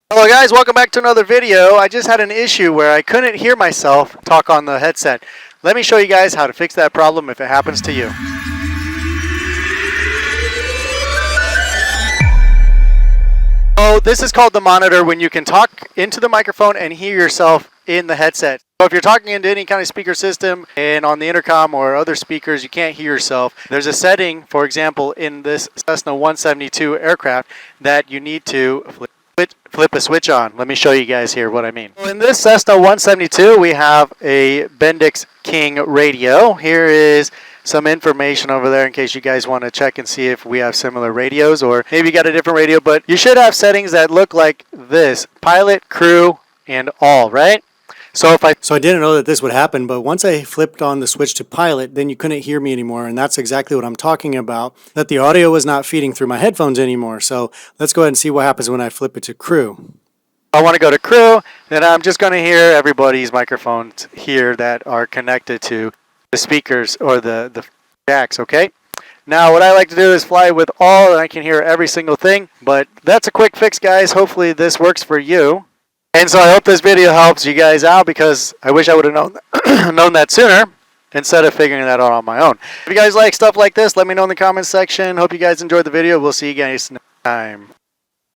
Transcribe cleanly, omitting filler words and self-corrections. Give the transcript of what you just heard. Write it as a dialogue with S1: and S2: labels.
S1: Hello guys, welcome back to another video. I just had an issue where I couldn't hear myself talk on the headset. Let me show you guys how to fix that problem if it happens to you. So this is called the monitor, when you can talk into the microphone and hear yourself in the headset. So if you're talking into any kind of speaker system and on the intercom or other speakers you can't hear yourself, there's a setting, for example, in this Cessna 172 aircraft that you need to flip a switch on. Let me show you guys here what I mean. In this Cessna 172 we have a Bendix King Radio. Here is some information over there in case you guys want to check and see if we have similar radios, or maybe you got a different radio, but you should have settings that look like this: pilot, crew, and all, right? So I didn't know that this would happen, but once I flipped on the switch to pilot, then you couldn't hear me anymore, and that's exactly what I'm talking about, that the audio was not feeding through my headphones anymore. So let's go ahead and see what happens when I flip it to crew. I want to go to crew, then I'm just going to hear everybody's microphones here that are connected to the speakers or the jacks, okay? Now what I like to do is fly with all, and I can hear every single thing, but that's a quick fix, guys. Hopefully this works for you. And so I hope this video helps you guys out, because I wish I would have known that sooner instead of figuring that out on my own. If you guys like stuff like this, let me know in the comments section. Hope you guys enjoyed the video. We'll see you guys next time.